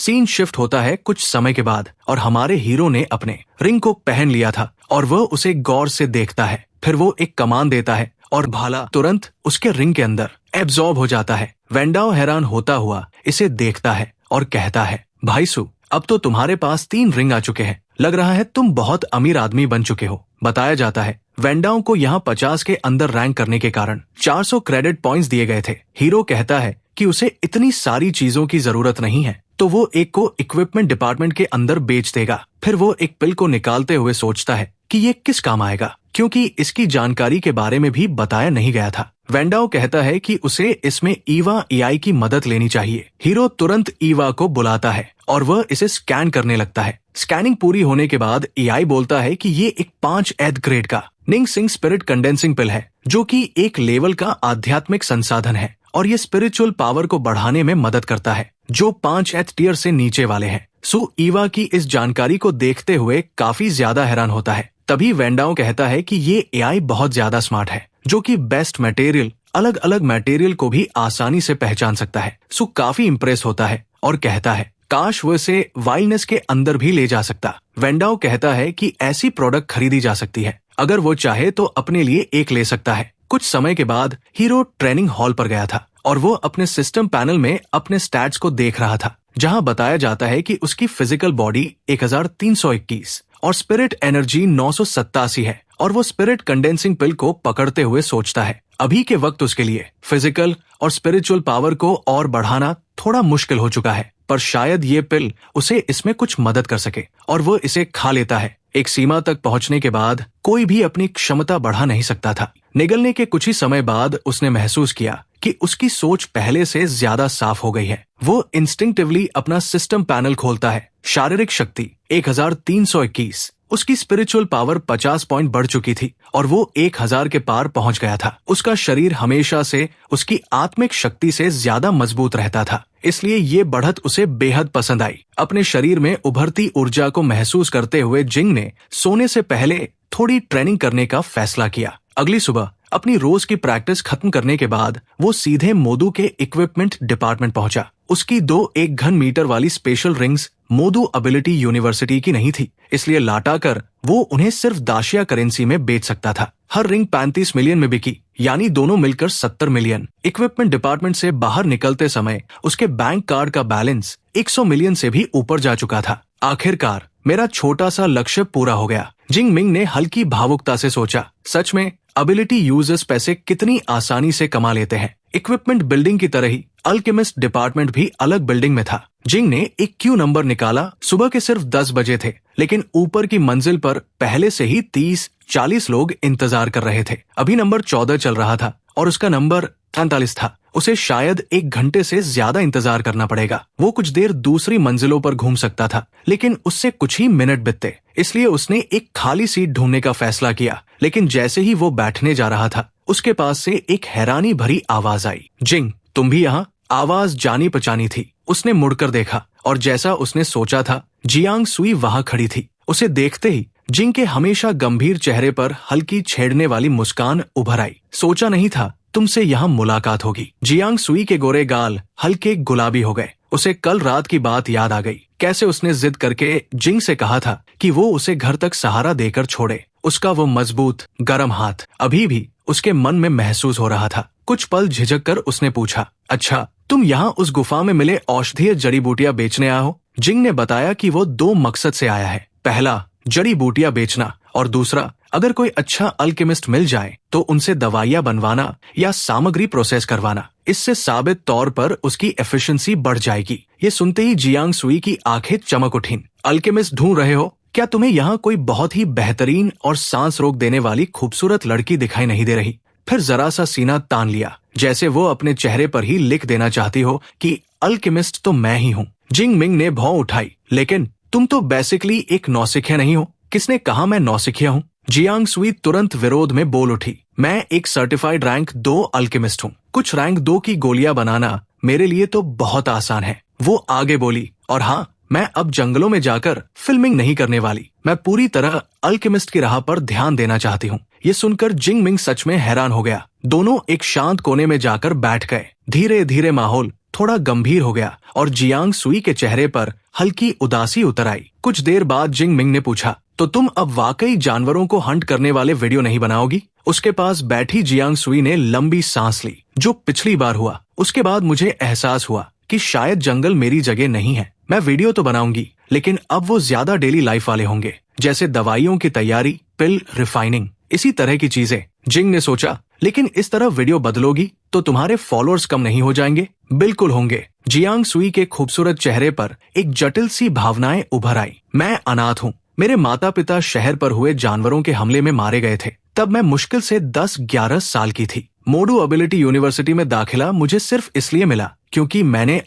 Scene shift होता है कुछ समय के बाद और हमारे हीरो ने अपने रिंग को पहन लिया था और वह उसे गौर से देखता है। फिर वो एक कमांड देता है और भाला तुरंत उसके रिंग के अंदर एब्जॉर्ब हो जाता है। वेंडाओ हैरान होता हुआ इसे देखता है और कहता है, भाई सू, अब तो तुम्हारे पास 3 रिंग आ चुके हैं। लग रहा है तुम बहुत अमीर आदमी बन चुके हो। बताया जाता है वेंडाओ को यहाँ 50 के अंदर रैंक करने के कारण 400 क्रेडिट पॉइंट्स दिए गए थे। हीरो कहता है कि उसे इतनी सारी चीजों की जरूरत नहीं है, तो वो एक को इक्विपमेंट डिपार्टमेंट के अंदर बेच देगा। फिर वो एक पिल को निकालते हुए सोचता है कि ये किस काम आएगा, क्योंकि इसकी जानकारी के बारे में भी बताया नहीं गया था। वेंडाओ कहता है कि उसे इसमें ईवा एआई की मदद लेनी चाहिए। हीरो तुरंत ईवा को बुलाता है और वह इसे स्कैन करने लगता है। स्कैनिंग पूरी होने के बाद एआई बोलता है कि ये एक 5th ग्रेड का निंग सिंग स्पिरिट कंडेंसिंग पिल है, जो कि एक लेवल का आध्यात्मिक संसाधन है और ये स्पिरिचुअल पावर को बढ़ाने में मदद करता है, जो 5th टियर से नीचे वाले हैं। सो ईवा की इस जानकारी को देखते हुए काफी ज्यादा हैरान होता है। तभी वेंडाओ कहता है कि ये एआई बहुत ज्यादा स्मार्ट है, जो कि बेस्ट मटेरियल, अलग अलग मटेरियल को भी आसानी से पहचान सकता है। सो काफी इम्प्रेस होता है और कहता है काश वो इसे वाइल्डनेस के अंदर भी ले जा सकता। वेंडाओ कहता है कि ऐसी प्रोडक्ट खरीदी जा सकती है, अगर वो चाहे तो अपने लिए एक ले सकता है। कुछ समय के बाद हीरो ट्रेनिंग हॉल पर गया था और वो अपने सिस्टम पैनल में अपने स्टैट्स को देख रहा था, जहां बताया जाता है कि उसकी फिजिकल बॉडी 1321 और स्पिरिट एनर्जी 987 है और वो स्पिरिट कंडेंसिंग पिल को पकड़ते हुए सोचता है अभी के वक्त उसके लिए फिजिकल और स्पिरिचुअल पावर को और बढ़ाना थोड़ा मुश्किल हो चुका है, पर शायद ये पिल उसे इसमें कुछ मदद कर सके और वो इसे खा लेता है। एक सीमा तक पहुंचने के बाद कोई भी अपनी क्षमता बढ़ा नहीं सकता था। निगलने के कुछ ही समय बाद उसने महसूस किया कि उसकी सोच पहले से ज्यादा साफ हो गई है। वो इंस्टिंक्टिवली अपना सिस्टम पैनल खोलता है। शारीरिक शक्ति 1321, उसकी स्पिरिचुअल पावर 50 पॉइंट बढ़ चुकी थी और वो 1000 के पार पहुंच गया था। उसका शरीर हमेशा से उसकी आत्मिक शक्ति से ज्यादा मजबूत रहता था, इसलिए ये बढ़त उसे बेहद पसंद आई। अपने शरीर में उभरती ऊर्जा को महसूस करते हुए जिंग ने सोने से पहले थोड़ी ट्रेनिंग करने का फैसला किया। अगली सुबह अपनी रोज की प्रैक्टिस खत्म करने के बाद वो सीधे मोदू के इक्विपमेंट डिपार्टमेंट पहुंचा। उसकी 2 1 घन मीटर वाली स्पेशल रिंग्स मोदू एबिलिटी यूनिवर्सिटी की नहीं थी, इसलिए लाटाकर वो उन्हें सिर्फ दाशिया करेंसी में बेच सकता था। हर रिंग 35 मिलियन में बिकी, यानी दोनों मिलकर 70 मिलियन। इक्विपमेंट डिपार्टमेंट से बाहर निकलते समय उसके बैंक कार्ड का बैलेंस 100 मिलियन से भी ऊपर जा चुका था। आखिरकार मेरा छोटा सा लक्ष्य पूरा हो गया, जिंग मिंग ने हल्की भावुकता से सोचा। सच में एबिलिटी यूजर्स पैसे कितनी आसानी से कमा लेते हैं। इक्विपमेंट बिल्डिंग की तरह ही अल्केमिस्ट डिपार्टमेंट भी अलग बिल्डिंग में था। जिंग ने एक क्यू नंबर निकाला। सुबह के सिर्फ 10 बजे थे, लेकिन ऊपर की मंजिल पर पहले से ही 30-40 लोग इंतजार कर रहे थे। अभी नंबर 14 चल रहा था और उसका नंबर 43 था। उसे शायद 1 घंटे से ज्यादा इंतजार करना पड़ेगा। वो कुछ देर दूसरी मंजिलों पर घूम सकता था, लेकिन उससे कुछ ही मिनट बीते, इसलिए उसने एक खाली सीट ढूंढने का फैसला किया। लेकिन जैसे ही वो बैठने जा रहा था, उसके पास से एक हैरानी भरी आवाज आई, जिंग तुम भी यहाँ? आवाज जानी पहचानी थी। उसने मुड़कर देखा और जैसा उसने सोचा था, जियांग सुई वहां खड़ी थी। उसे देखते ही जिंग के हमेशा गंभीर चेहरे पर हल्की छेड़ने वाली मुस्कान उभर आई। सोचा नहीं था तुमसे यहाँ मुलाकात होगी। जियांग सुई के गोरे गाल हल्के गुलाबी हो गए। उसे कल रात की बात याद आ गई, कैसे उसने जिद करके जिंग से कहा था कि वो उसे घर तक सहारा देकर छोड़े। उसका वो मजबूत गर्म हाथ अभी भी उसके मन में महसूस हो रहा था। कुछ पल झिझक कर उसने पूछा, अच्छा तुम यहाँ उस गुफा में मिले औषधीय जड़ी बूटियां बेचने आए हो? जिंग ने बताया कि वो 2 मकसद से आया है। पहला, जड़ी बूटियां बेचना, और दूसरा, अगर कोई अच्छा अल्केमिस्ट मिल जाए तो उनसे दवाइयां बनवाना या सामग्री प्रोसेस करवाना। इससे साबित तौर पर उसकी एफिशिएंसी बढ़ जाएगी। ये सुनते ही जियांग सुई की आंखें चमक उठीं। अल्केमिस्ट ढूंढ रहे हो? क्या तुम्हें यहाँ कोई बहुत ही बेहतरीन और सांस रोक देने वाली खूबसूरत लड़की दिखाई नहीं दे रही? फिर जरा सा सीना तान लिया, जैसे वो अपने चेहरे पर ही लिख देना चाहती हो कि अल्केमिस्ट तो मैं ही हूँ। जिंग मिंग ने भौं उठाई, लेकिन तुम तो बेसिकली एक नौसिखिया नहीं हो। किसने कहा मैं नौसिखिया हूँ? जियांग सुई तुरंत विरोध में बोल उठी, मैं एक सर्टिफाइड रैंक 2 अल्केमिस्ट हूँ। कुछ रैंक 2 की गोलियां बनाना मेरे लिए तो बहुत आसान है। वो आगे बोली, और हाँ, मैं अब जंगलों में जाकर फिल्मिंग नहीं करने वाली। मैं पूरी तरह अल्केमिस्ट की राह पर ध्यान देना चाहती हूँ। ये सुनकर जिंग मिंग सच में हैरान हो गया। दोनों एक शांत कोने में जाकर बैठ गए। धीरे धीरे माहौल थोड़ा गंभीर हो गया और जियांग सुई के चेहरे पर हल्की उदासी उतर आई। कुछ देर बाद जिंग मिंग ने पूछा, तो तुम अब वाकई जानवरों को हंट करने वाले वीडियो नहीं बनाओगी? उसके पास बैठी जियांग सुई ने लंबी सांस ली। जो पिछली बार हुआ उसके बाद मुझे एहसास हुआ कि शायद जंगल मेरी जगह नहीं है। मैं वीडियो तो बनाऊंगी, लेकिन अब वो ज्यादा डेली लाइफ वाले होंगे, जैसे दवाइयों की तैयारी, पिल रिफाइनिंग, इसी तरह की चीजें। जिंग ने सोचा, लेकिन इस तरह वीडियो बदलोगी तो तुम्हारे फॉलोअर्स कम नहीं हो जाएंगे? बिल्कुल होंगे। जियांग सुई के खूबसूरत चेहरे पर एक जटिल सी भावनाएं उभर आई। मैं अनाथ हूँ। मेरे माता पिता शहर पर हुए जानवरों के हमले में मारे गए थे। तब मैं मुश्किल से 10-11 साल की थी। मोडू एबिलिटी यूनिवर्सिटी में दाखिला मुझे सिर्फ इसलिए मिला क्योंकि मैंने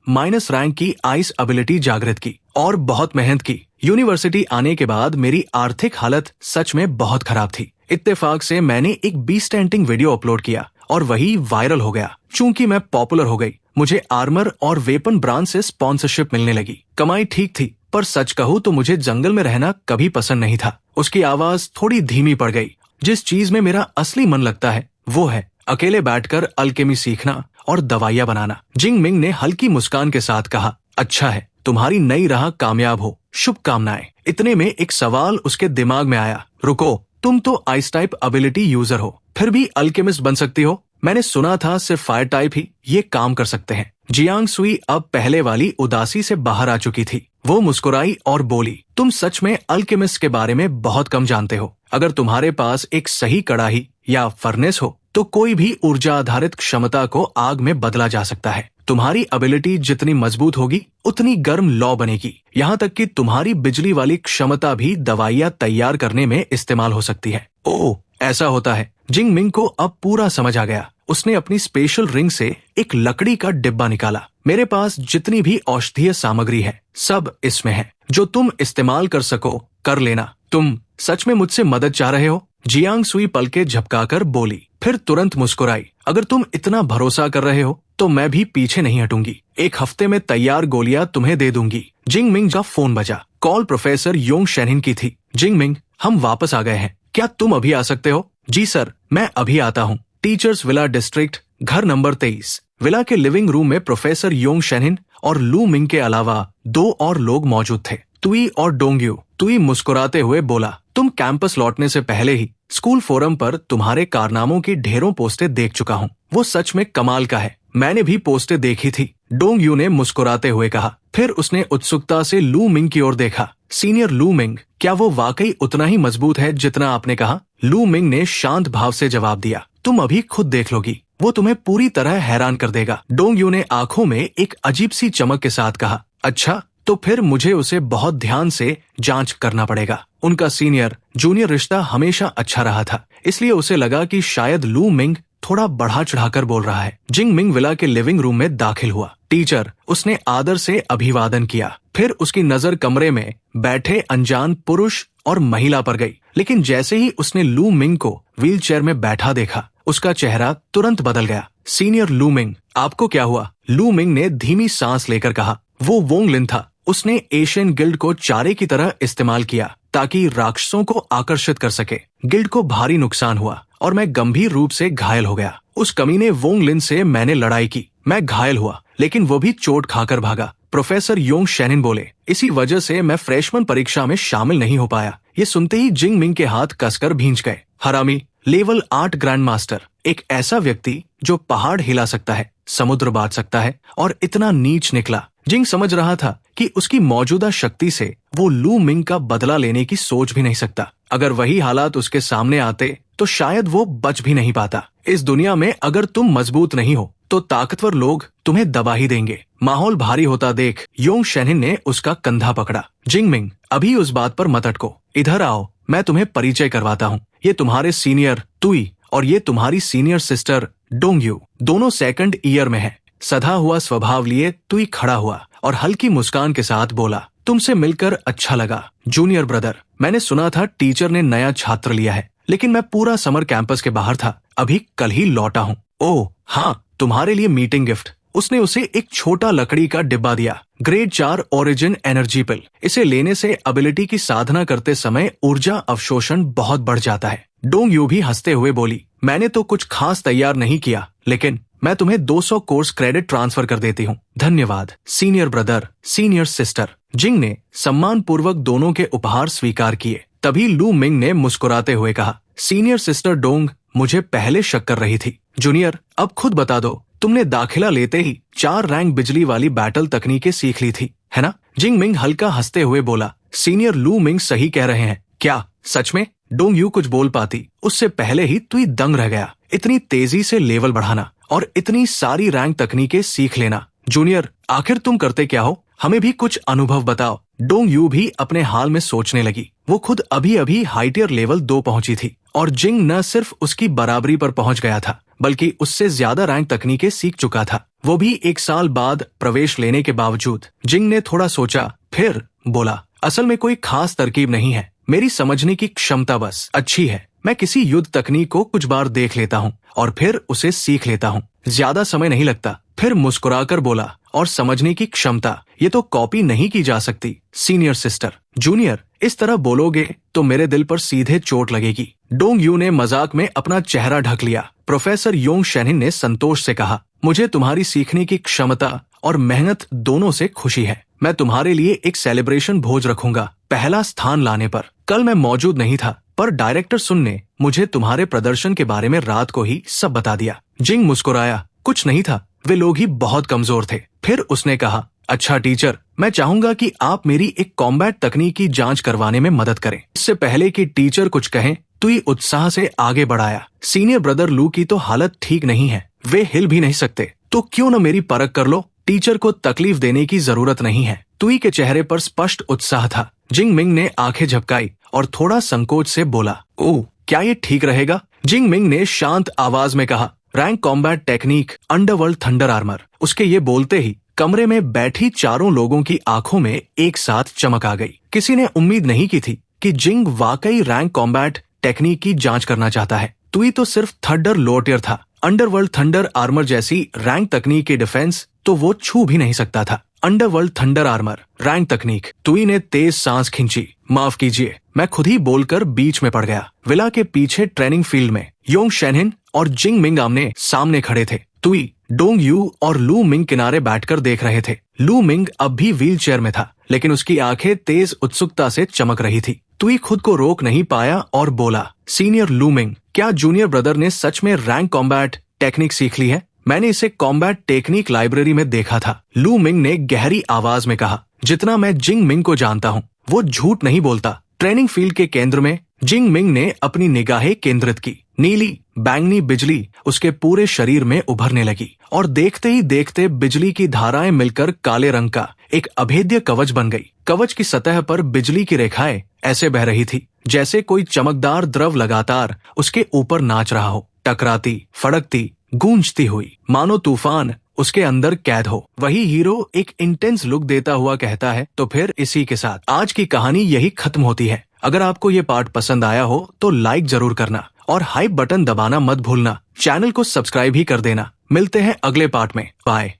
माइनस रैंक की आइस एबिलिटी जागृत की और बहुत मेहनत की। यूनिवर्सिटी आने के बाद मेरी आर्थिक हालत सच में बहुत खराब थी। इत्तेफाक से मैंने एक बी स्टैंटिंग वीडियो अपलोड किया और वही वायरल हो गया। चूंकि मैं पॉपुलर हो गई, मुझे आर्मर और वेपन ब्रांड से स्पॉन्सरशिप मिलने लगी। कमाई ठीक थी, पर सच कहूँ तो मुझे जंगल में रहना कभी पसंद नहीं था। उसकी आवाज थोड़ी धीमी पड़ गई। जिस चीज में मेरा असली मन लगता है वो है अकेले बैठकर अल्केमी सीखना और दवाइयां बनाना। जिंग मिंग ने हल्की मुस्कान के साथ कहा, अच्छा है, तुम्हारी नई राह कामयाब हो, शुभकामनाएं। इतने में एक सवाल उसके दिमाग में आया, रुको, तुम तो आइस टाइप एबिलिटी यूजर हो, फिर भी अल्केमिस्ट बन सकती हो? मैंने सुना था सिर्फ फायर टाइप ही ये काम कर सकते हैं। जियांग सुई अब पहले वाली उदासी से बाहर आ चुकी थी। वो मुस्कुराई और बोली, तुम सच में अल्केमिस्ट के बारे में बहुत कम जानते हो। अगर तुम्हारे पास एक सही कड़ाही या फर्नेस हो तो कोई भी ऊर्जा आधारित क्षमता को आग में बदला जा सकता है। तुम्हारी एबिलिटी जितनी मजबूत होगी उतनी गर्म लौ बनेगी। यहाँ तक कि तुम्हारी बिजली वाली क्षमता भी दवाइयाँ तैयार करने में इस्तेमाल हो सकती है। ओह, ऐसा होता है। जिंग मिंग को अब पूरा समझ आ गया। उसने अपनी स्पेशल रिंग से एक लकड़ी का डिब्बा निकाला। मेरे पास जितनी भी औषधीय सामग्री है सब इसमें है। जो तुम इस्तेमाल कर सको कर लेना। तुम सच में मुझसे मदद चाह रहे हो? जियांग सुई पलके झपकाकर बोली, फिर तुरंत मुस्कुराई। अगर तुम इतना भरोसा कर रहे हो तो मैं भी पीछे नहीं हटूंगी। 1 हफ्ते में तैयार गोलियां तुम्हें दे दूंगी। जिंग मिंग का फोन बजा। कॉल प्रोफेसर योंग शेनहिन की थी। जिंग मिंग, हम वापस आ गए हैं, क्या तुम अभी आ सकते हो? जी सर, मैं अभी आता हूँ। टीचर्स विला डिस्ट्रिक्ट, घर नंबर 23। विला के लिविंग रूम में प्रोफेसर योंग शेनहिन और लू मिंग के अलावा 2 और लोग मौजूद थे, तुई और डोंग्यू। तुई मुस्कुराते हुए बोला, तुम कैंपस लौटने से पहले ही स्कूल फोरम पर तुम्हारे कारनामों की ढेरों पोस्टें देख चुका हूँ। वो सच में कमाल का है। मैंने भी पोस्टें देखी थी, डोंग्यू ने मुस्कुराते हुए कहा। फिर उसने उत्सुकता से लू मिंग की ओर देखा। सीनियर लू मिंग, क्या वो वाकई उतना ही मजबूत है जितना आपने कहा? लू मिंग ने शांत भाव से जवाब दिया, तुम अभी खुद देख लोगी, वो तुम्हें पूरी तरह हैरान कर देगा। डोंग्यू ने आंखों में एक अजीब सी चमक के साथ कहा, अच्छा, तो फिर मुझे उसे बहुत ध्यान से जांच करना पड़ेगा। उनका सीनियर जूनियर रिश्ता हमेशा अच्छा रहा था, इसलिए उसे लगा कि शायद लू मिंग थोड़ा बढ़ा चढ़ाकर बोल रहा है। जिंग मिंग विला के लिविंग रूम में दाखिल हुआ। टीचर, उसने आदर से अभिवादन किया। फिर उसकी नजर कमरे में बैठे अनजान पुरुष और महिला पर गई। लेकिन जैसे ही उसने लू मिंग को व्हीलचेयर में बैठा देखा, उसका चेहरा तुरंत बदल गया। सीनियर लू मिंग, आपको क्या हुआ? लू मिंग ने धीमी सांस लेकर कहा। वो वोंग लिन था। उसने एशियन गिल्ड को चारे की तरह इस्तेमाल किया ताकि राक्षसों को आकर्षित कर सके। गिल्ड को भारी नुकसान हुआ और मैं गंभीर रूप से घायल हो गया। उस कमीने वोंग लिन से मैंने लड़ाई की। मैं घायल हुआ, लेकिन वो भी चोट खाकर भागा। प्रोफेसर योंग शेनहिन बोले, इसी वजह से मैं फ्रेशमन परीक्षा में शामिल नहीं हो पाया। ये सुनते ही जिंग मिंग के हाथ कसकर भींच गए। हरामी, लेवल 8 ग्रैंड मास्टर, एक ऐसा व्यक्ति जो पहाड़ हिला सकता है, समुद्र बांट सकता है और इतना नीच निकला। जिंग समझ रहा था कि उसकी मौजूदा शक्ति से वो लू मिंग का बदला लेने की सोच भी नहीं सकता। अगर वही हालात उसके सामने आते तो शायद वो बच भी नहीं पाता। इस दुनिया में अगर तुम मजबूत नहीं हो तो ताकतवर लोग तुम्हें दबा ही देंगे। माहौल भारी होता देख योंग शेनहिन ने उसका कंधा पकड़ा। जिंग मिंग, अभी उस बात पर मत अटको, इधर आओ, मैं तुम्हें परिचय करवाता हूँ। ये तुम्हारे सीनियर तुई और ये तुम्हारी सीनियर सिस्टर डोंग्यू, दोनों 2nd ईयर में है। सधा हुआ स्वभाव लिए तुई खड़ा हुआ और हल्की मुस्कान के साथ बोला, तुमसे मिलकर अच्छा लगा जूनियर ब्रदर। मैंने सुना था टीचर ने नया छात्र लिया है, लेकिन मैं पूरा समर कैंपस के बाहर था, अभी कल ही लौटा हूँ। ओह हाँ, तुम्हारे लिए मीटिंग गिफ्ट। उसने उसे एक छोटा लकड़ी का डिब्बा दिया। ग्रेड 4 ओरिजिन एनर्जी पिल। इसे लेने से एबिलिटी की साधना करते समय ऊर्जा अवशोषण बहुत बढ़ जाता है। डोंग्यू भी हंसते हुए बोली, मैंने तो कुछ खास तैयार नहीं किया, लेकिन मैं तुम्हें 200 कोर्स क्रेडिट ट्रांसफर कर देती हूँ। धन्यवाद सीनियर ब्रदर, सीनियर सिस्टर। जिंग ने सम्मान पूर्वक दोनों के उपहार स्वीकार किए। तभी लू मिंग ने मुस्कुराते हुए कहा, सीनियर सिस्टर डोंग, मुझे पहले शक कर रही थी। जूनियर, अब खुद बता दो, तुमने दाखिला लेते ही 4 रैंक बिजली वाली बैटल तकनीकें सीख ली थी, है ना? जिंग मिंग हल्का हंसते हुए बोला, सीनियर लू मिंग सही कह रहे हैं। क्या सच में? डोंग यू कुछ बोल पाती उससे पहले ही तुई दंग रह गया। इतनी तेजी से लेवल बढ़ाना और इतनी सारी रैंक तकनीकें सीख लेना। जूनियर, आखिर तुम करते क्या हो? हमें भी कुछ अनुभव बताओ। डोंग यू भी अपने हाल में सोचने लगी। वो खुद अभी अभी हाईटियर लेवल 2 पहुंची थी और जिंग न सिर्फ उसकी बराबरी पर पहुंच गया था, बल्कि उससे ज्यादा रैंक तकनीकें सीख चुका था, वो भी 1 साल बाद प्रवेश लेने के बावजूद। जिंग ने थोड़ा सोचा, फिर बोला, असल में कोई खास तरकीब नहीं है, मेरी समझने की क्षमता बस अच्छी है। मैं किसी युद्ध तकनीक को कुछ बार देख लेता हूँ और फिर उसे सीख लेता हूँ, ज्यादा समय नहीं लगता। फिर मुस्कुराकर बोला, और समझने की क्षमता, ये तो कॉपी नहीं की जा सकती सीनियर सिस्टर। जूनियर, इस तरह बोलोगे तो मेरे दिल पर सीधे चोट लगेगी। डोंग यू ने मजाक में अपना चेहरा ढक लिया। प्रोफेसर योंग शेनहिन ने संतोष से कहा, मुझे तुम्हारी सीखने की क्षमता और मेहनत दोनों से खुशी है। मैं तुम्हारे लिए एक सेलिब्रेशन भोज रखूंगा पहला स्थान लाने पर। कल मैं मौजूद नहीं था, पर डायरेक्टर सुन ने मुझे तुम्हारे प्रदर्शन के बारे में रात को ही सब बता दिया। जिंग मुस्कुराया, कुछ नहीं था, वे लोग ही बहुत कमजोर थे। फिर उसने कहा, अच्छा टीचर, मैं चाहूंगा कि आप मेरी एक कॉम्बैट तकनीक की जांच करवाने में मदद करें। इससे पहले कि टीचर कुछ कहें, तुई उत्साह से आगे बढ़ाया, सीनियर ब्रदर लू की तो हालत ठीक नहीं है, वे हिल भी नहीं सकते, तो क्यों न मेरी परख कर लो। टीचर को तकलीफ देने की जरूरत नहीं है। तुई के चेहरे पर स्पष्ट उत्साह था। जिंग मिंग ने आंखें झपकाई और थोड़ा संकोच से बोला, ओह, क्या ये ठीक रहेगा? जिंग मिंग ने शांत आवाज में कहा, rank combat technique underworld thunder armour. उसके ये बोलते ही कमरे में बैठी चारों लोगों की आंखों में एक साथ चमक आ गई। किसी ने उम्मीद नहीं की थी कि जिंग वाकई रैंक कॉम्बैट टेक्निक की जांच करना चाहता है। तुई तो सिर्फ थंडर लोटियर था, अंडरवर्ल्ड थंडर आर्मर जैसी रैंक तकनीक की डिफेंस तो वो छू भी नहीं सकता था। अंडरवर्ल्ड थंडर आर्मर, रैंक तकनीक। तुई ने तेज सांस खींची। माफ कीजिए, मैं खुद ही बोलकर बीच में पड़ गया। विला के पीछे ट्रेनिंग फील्ड में योंग शेनहिन और जिंग मिंग आमने सामने खड़े थे। तुई, डोंग यू और लू मिंग किनारे बैठकर देख रहे थे। लू मिंग अब भी व्हील चेयर में था, लेकिन उसकी आंखें तेज उत्सुकता से चमक रही थी। तुई खुद को रोक नहीं पाया और बोला, सीनियर लू मिंग, क्या जूनियर ब्रदर ने सच में रैंक कॉम्बैट टेक्निक सीख ली है? मैंने इसे कॉम्बैट टेक्निक लाइब्रेरी में देखा था। लू मिंग ने गहरी आवाज में कहा, जितना मैं जिंग मिंग को जानता हूँ, वो झूठ नहीं बोलता। ट्रेनिंग फील्ड के केंद्र में जिंग मिंग ने अपनी निगाहें केंद्रित की। नीली बैंगनी बिजली उसके पूरे शरीर में उभरने लगी और देखते ही देखते बिजली की धाराएं मिलकर काले रंग का एक अभेद्य कवच बन गई। कवच की सतह पर बिजली की रेखाएं ऐसे बह रही थी जैसे कोई चमकदार द्रव लगातार उसके ऊपर नाच रहा हो, टकराती, फड़कती, गूंजती हुई, मानो तूफान उसके अंदर कैद हो। वही हीरो एक इंटेंस लुक देता हुआ कहता है, तो फिर इसी के साथ आज की कहानी यही खत्म होती है। अगर आपको ये पार्ट पसंद आया हो तो लाइक जरूर करना और हाइप बटन दबाना मत भूलना। चैनल को सब्सक्राइब भी कर देना। मिलते हैं अगले पार्ट में। बाय।